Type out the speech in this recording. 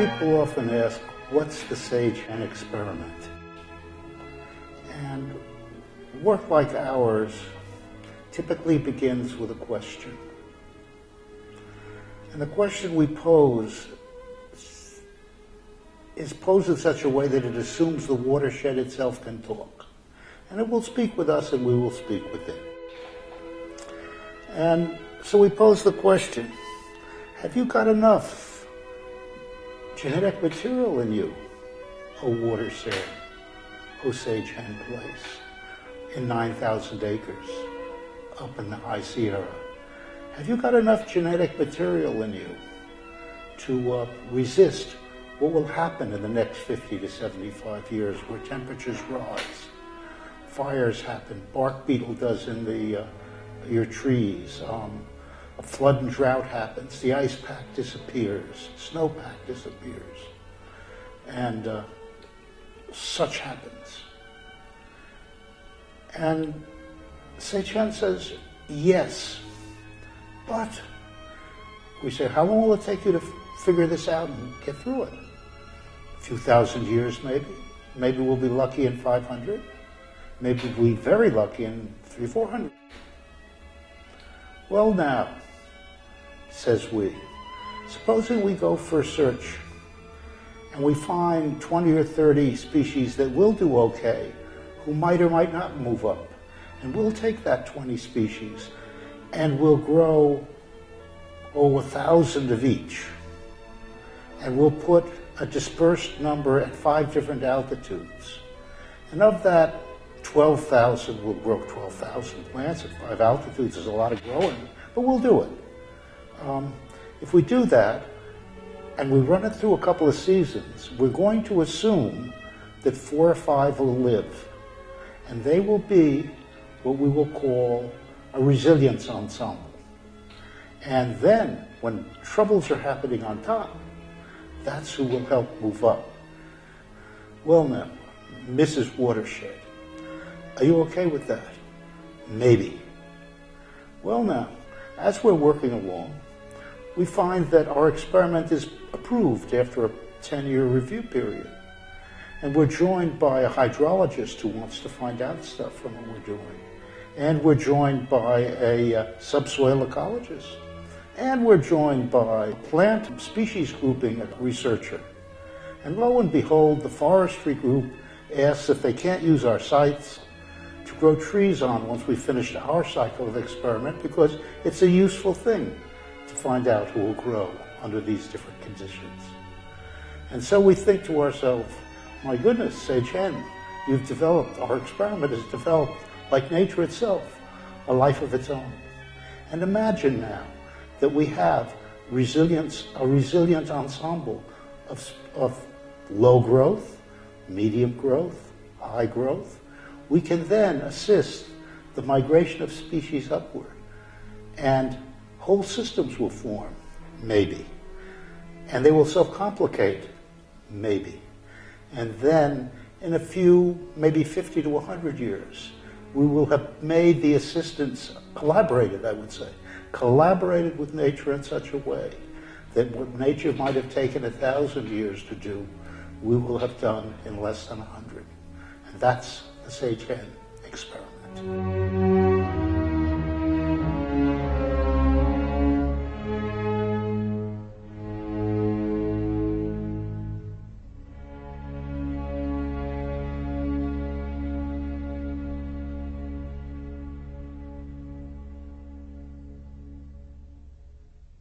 People often ask, what's the Sagehen experiment? And work like ours typically begins with a question. And the question we pose is posed in such a way that it assumes the watershed itself can talk. And it will speak with us and we will speak with it. And so we pose the question, have you got enough genetic material in you, O watershed, O Sagehen place, in 9,000 acres up in the High Sierra? Have you got enough genetic material in you to resist what will happen in the next 50 to 75 years where temperatures rise, fires happen, bark beetle does in your trees, a flood and drought happens, the ice pack disappears, snowpack disappears, and such happens. And Sagehen says, yes, but we say, how long will it take you to figure this out and get through it? A few thousand years maybe. Maybe we'll be lucky in 500. Maybe we'll be very lucky in 300-400. Well now, says we, supposing we go for a search and we find 20 or 30 species that will do okay, who might or might not move up, and we'll take that 20 species and we'll grow 1,000 of each, and we'll put a dispersed number at 5 different altitudes, and of that 12,000 will grow 12,000 plants at 5 altitudes. Is a lot of growing, but we'll do it. If we do that and we run it through a couple of seasons, we're going to assume that 4 or 5 will live, and they will be what we will call a resilience ensemble. And then, when troubles are happening on top, that's who will help move up. Well now, Mrs. Watershed, are you okay with that? Maybe. Well now, as we're working along, we find that our experiment is approved after a 10-year review period. And we're joined by a hydrologist who wants to find out stuff from what we're doing. And we're joined by a subsoil ecologist. And we're joined by a plant species grouping researcher. And lo and behold, the forestry group asks if they can't use our sites to grow trees on once we've finished our cycle of experiment, because it's a useful thing to find out who will grow under these different conditions. And so we think to ourselves, my goodness, Sagehen, you've developed, our experiment has developed, like nature itself, a life of its own. And imagine now that we have a resilient ensemble of low growth, medium growth, high growth. We can then assist the migration of species upward, and whole systems will form, maybe. And they will self-complicate, maybe. And then, in a few, maybe 50 to 100 years, we will have made the assistance, collaborated, I would say, collaborated with nature in such a way that what nature might have taken 1,000 years to do, we will have done in less than 100. And that's the Sagehen experiment.